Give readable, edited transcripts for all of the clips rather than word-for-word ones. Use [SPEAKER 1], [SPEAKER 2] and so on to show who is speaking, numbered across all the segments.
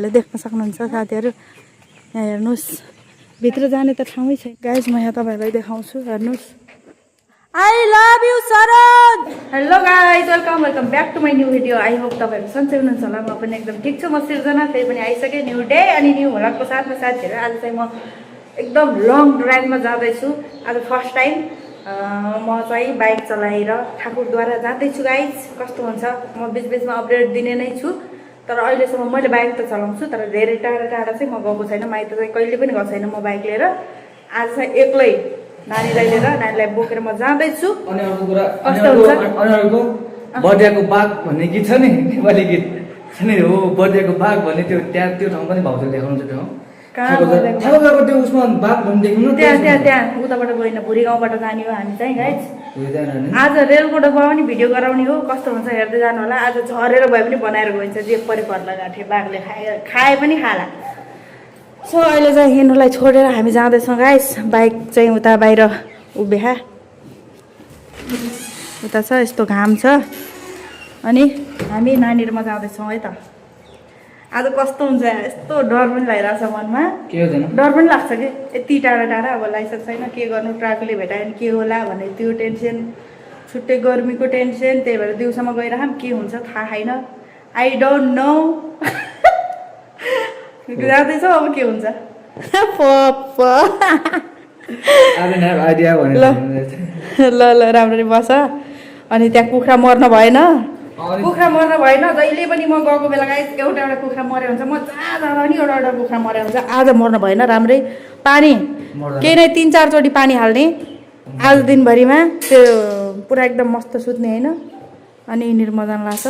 [SPEAKER 1] तपाईहरुले देख्न सक्नुहुन्छ साथीहरु यहाँ हेर्नुस् भित्र जाने त ठाउँै छैन गाइस म यहाँ तपाईहरुलाई देखाउँछु हेर्नुस् I love you Saran hello guys welcome back to my new video I hope तपाईहरु सन्चै हुनुहुन्छ होला म पनि एकदम ठीक छु म सिर्जना फेरि पनि आइसके न्यू डे अनि न्यू भ्लगको साथमा साथीहरु आज चाहिँ म एकदम लङ ड्राइभमा जाँदै छु आज फर्स्ट टाइम म चाहिँ बाइक चलाएर ठाकुरद्वारा जाँदै छु गाइस कस्तो हुन्छ म बीचबीचमा अपडेट दिने नै छु तर अहिलेसम्म मैले बाइक त चलाउँछु तर धेरै टाढा टाढा चाहिँ म गएको छैन माइत चाहिँ कहिले पनि गएको छैन म बाइक लिएर आज चाहिँ एक्लै नानीलाई लिएर नानीलाई बोकेर म जाँदै छु
[SPEAKER 2] अनि अर्को कुरा अनि अर्को बर्दियाको बाघ भन्ने गीत छ नि नेपाली गीत छ नि हो बर्दियाको बाघ भन्ने त्यो त्यहाँ त्यो ठाउँ पनि भाउजूले देखाउनुहुन्छ त्यो ठाउँको त्यो उसमा बाघ भन्ने देख्नु
[SPEAKER 1] त्यहाँ उताबाट गएन भुरी गाउँबाट जाने हो हामी चाहिँ गाइस आज रेलको डब्बा पनि भिडियो गराउने हो कस्तो हुन्छ हेर्दै जानु होला आज झरेर भए पनि बनाएर गइन्छ जे परे पर्ला गाठे बाघले खाए पनि खाला सो अहिले चाहिँ हिँड्नुलाई छोडेर हामी जाँदैछौँ गाइस बाइक चाहिँ उता बाहिर उभ्या उता छ यस्तो घाम छ अनि हामी नानीहरुमा जाँदैछौँ है त आज कस्तो हुन्छ यस्तो डर पनि लागिरहेछ मनमा
[SPEAKER 2] के हुँदैन
[SPEAKER 1] डर पनि लाग्छ कि यति टाढा टाढा अब लाइसेन्स छैन के गर्नु ट्राफिकले भेटायो भने के होला भन्ने त्यो टेन्सन छुट्टै गर्मीको टेन्सन त्यही भएर दिउँसोमा गइरहँ के हुन्छ थाहा छैन आई डोन्ट नो जाँदैछ अब के हुन्छ ल ल राम्ररी बस अनि त्यहाँ कुखुरा मर्न भएन जहिले पनि म गएको बेला गाइस एउटा कुखुरा मर्यो हुन्छ म जहाँ जाँदा पनि एउटा कुखुरा मर्यो हुन्छ आज मर्न भएन राम्रै पानी केही नै 3-4 चोटि पानी हाल्ने आज दिनभरिमा त्यो पुरा एकदम मस्त सुत्ने होइन अनि यिनीहरू मजा लाग्छ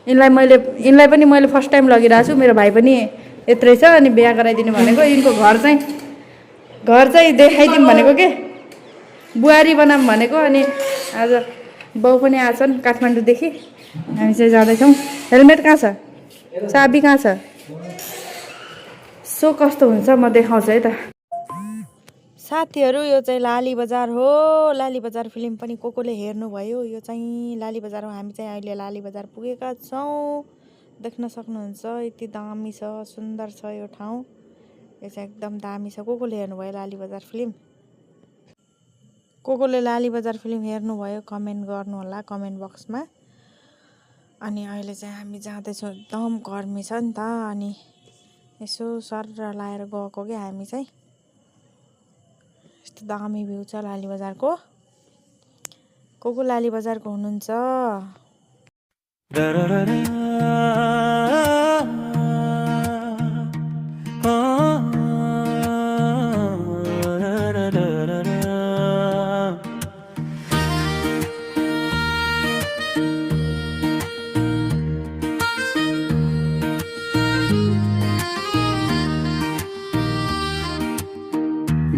[SPEAKER 1] यिनलाई पनि मैले फर्स्ट टाइम लगिरहेको छु मेरो भाइ पनि यत्रै छ अनि बिहा गराइदिनु भनेको यिनको घर चाहिँ देखाइदिउँ भनेको के बुहारी बनाऊँ भनेको अनि आज बाउ पनि आछन् काठमाडौँदेखि हामी चाहिँ जाँदैछौँ हेलमेट कहाँ छ चाबी कहाँ छ सो कस्तो हुन्छ म देखाउँछु है त साथीहरू यो चाहिँ लाली बजार हो लाली बजार फिल्म पनि कोले हेर्नुभयो यो चाहिँ लाली बजार हो हामी चाहिँ अहिले लाली बजार पुगेका छौँ देख्न सक्नुहुन्छ यति दामी छ सुन्दर छ यो ठाउँ यो चाहिँ एकदम दामी छ कोले हेर्नुभयो लाली बजार फिल्म कोले लाली बजार फिल्म हेर्नुभयो कमेन्ट गर्नु होला कमेन्ट बक्समा अनि अहिले चाहिँ हामी जाँदैछौँ एकदम गर्मी छ नि त अनि यसो सर लाएर गएको के हामी चाहिँ यस्तो दामी भ्यू छ लाली बजारको को लाली बजारको हुनुहुन्छ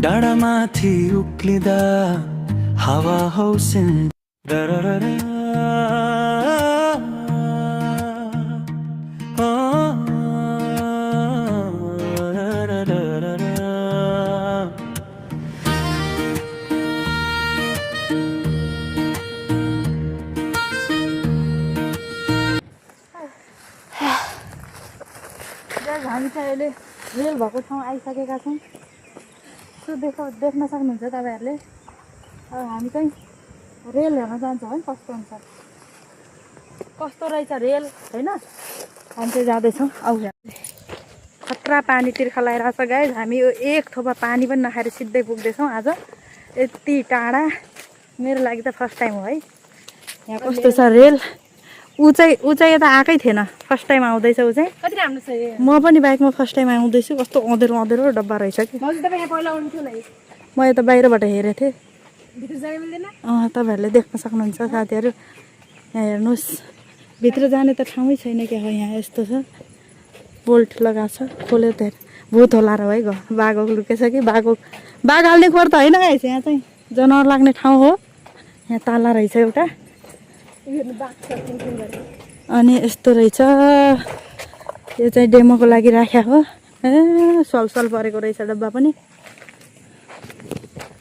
[SPEAKER 3] डाँडामाथि उक्लिँदा हावा हौसिन
[SPEAKER 1] हामी चाहिँ अहिले रेल भएको ठाउँ आइसकेका छौँ देख्न सक्नुहुन्छ तपाईहरुले अब हामी चाहिँ रेल हेर्न जान्छौँ है कस्तो हुन्छ कस्तो रहेछ रेल हैन हामी चाहिँ जाँदैछौँ आउ खतरा पानी तिर्खा लगाइरहेछ गाइस हामी यो एक थोपा पानी पनि नखाएर सिधै पुग्दैछौँ आज यति टाढा मेरो लागि त फर्स्ट टाइम हो है यहाँ कस्तो छ रेल ऊ चाहिँ यता आएकै थिएन फर्स्ट टाइम आउँदैछ ऊ चाहिँ
[SPEAKER 4] कति राम्रो छ
[SPEAKER 1] म पनि बाइकमा फर्स्ट टाइम आउँदैछु कस्तो अँधेरो डब्बा रहेछ कि म यता बाहिरबाट हेरेको थिएँ तपाईँहरूले देख्न सक्नुहुन्छ साथीहरू यहाँ हेर्नुहोस् भित्र जाने त ठाउँै छैन क्या हो यहाँ यस्तो छ बोल्ट लगाएको छ खोल्यो त भूत होला र है बाघ लुकेछ कि बाघ हाल्ने खोर त होइन गाइस यहाँ चाहिँ जनावर लाग्ने ठाउँ हो यहाँ ताला रहेछ एउटा अनि यस्तो रहेछ यो चाहिँ डेमोको लागि राखेको हो ए सल परेको रहेछ डब्बा पनि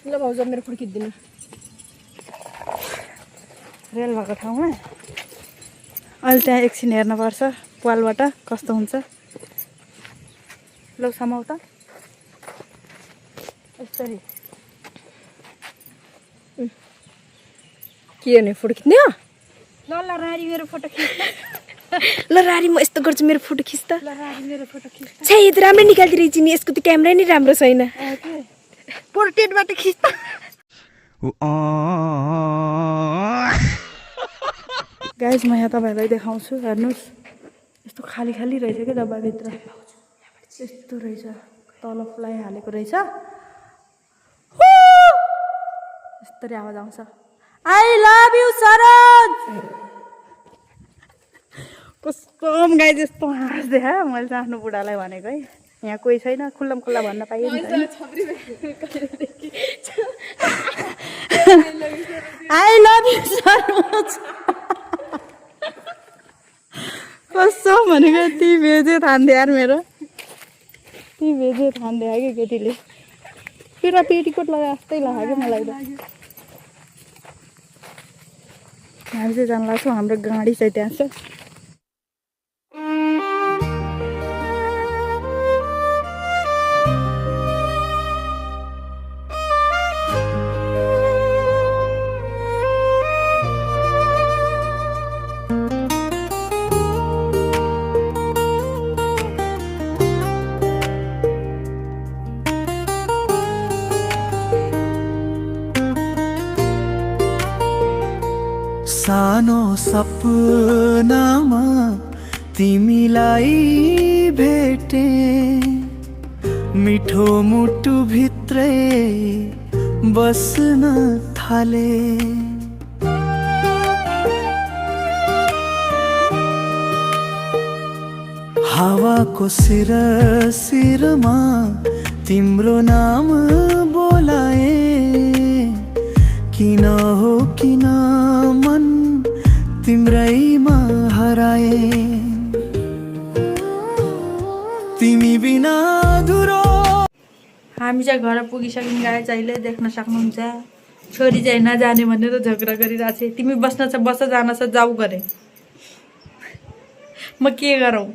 [SPEAKER 4] ल भाउजू मेरो फुड खिच्दिनु
[SPEAKER 1] रेल भएको ठाउँमा अहिले त्यहाँ एकछिन हेर्नुपर्छ पालबाट कस्तो हुन्छ लौ समाउ त यसरी
[SPEAKER 4] के गर्ने फोटो खिच्ने हो?
[SPEAKER 1] ल ल रारी मेरो फोटो खिच्छ
[SPEAKER 4] ल रारी म यस्तो गर्छु मेरो फोटो खिच् त।
[SPEAKER 1] ल रारी मेरो फोटो खिच्छ
[SPEAKER 4] छे यो त राम्रै निकाल्दिरहेछ नि यसको त क्यामेरा नै राम्रो छैन।
[SPEAKER 1] पोर्ट्रेटबाट खिच्छ गाइस म यहाँ तपाईँहरूलाई देखाउँछु हेर्नुहोस् यस्तो खाली खाली रहेछ क्या डब्बाभित्र यस्तो रहेछ तल फ्लाइ हालेको रहेछ यस्तरी आवाज आउँछ आई लभ यु सरोज कस्तो गाई जस्तो हाँस्दै मैले चाहिँ आफ्नो बुढालाई भनेको है यहाँ कोही छैन खुल्लम खुल्ला भन्न पाइयो नि आई लभ यु सरोज कस्तो भनेको ती भेजे थान्थ्यो यार मेरो ती भेजे थान्थ्यो है कि केटीले पुरा पेटीकोट लगाए जस्तै लाग्यो मलाई त हामी चाहिँ जान लाग्छौँ हाम्रो गाडी चाहिँ त्यहाँ छ
[SPEAKER 3] सानो सपनामा तिमीलाई भेटे मिठो मुटु भित्रै बस्न थाले हावाको सिरमा तिम्रो नाम बोलाए किन हो किन मन तिम्रैमा हराए तिमी बिना अधुरो
[SPEAKER 1] हामी चाहिँ घर पुगिसक्यौँ गाई अहिले देख्न सक्नुहुन्छ छोरी चाहिँ नजाने भनेर झगडा गरिरहेको छ तिमी बस्न छ बस जान छ जाऊ गरे म के गरौँ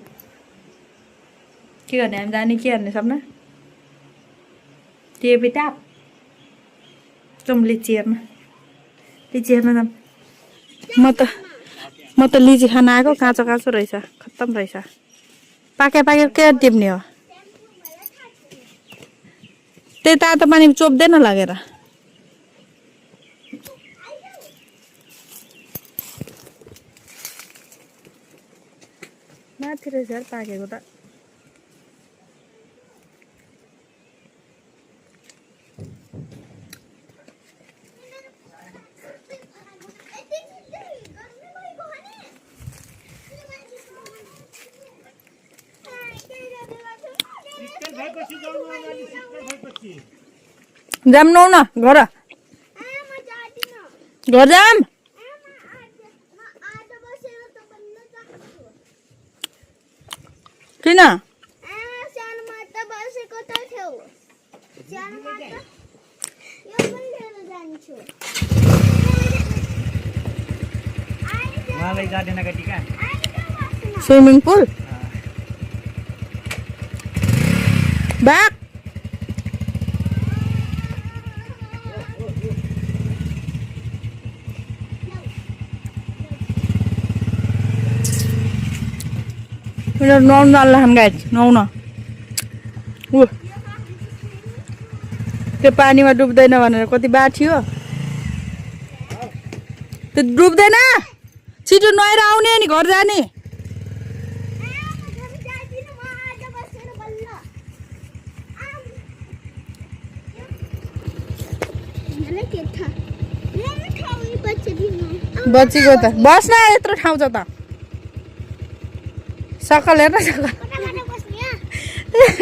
[SPEAKER 1] के गर्ने हामी जाने के गर्ने सपना त्यो बेटा जाउँ लिची हेर्न जाउँ म त लिची खान आएको काँचो काँचो रहेछ खत्तम रहेछ पाके के टिप्ने हो त्यही तातो पानी चोप्दैन लगेर माथि रहेछ यार पाकेको त जाम नौ न घर जाम किन स्विमिङ पुल बाक नुहाउनु अल्लाह गाइज नुहाउन ऊ त्यो पानीमा डुब्दैन भनेर कति बार थियो त्यो डुब्दैन छिटो नुहाएर आउने नि घर जाने बच्चीको त बस्न यत्रो ठाउँ छ त सकल हेर्न सकल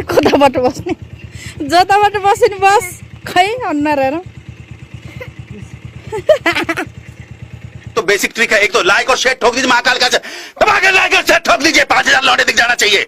[SPEAKER 1] कताबाट बस्ने जताबाट बस्यो नि बस खै अनुहार हेर
[SPEAKER 5] तो बेसिक ट्रिक है एक तो लाइक और शेयर ठोक दीजिए महाकाल का दबा के लाइक और शेयर ठोक दीजिए 5000 लौटे दिख जाना चाहिए।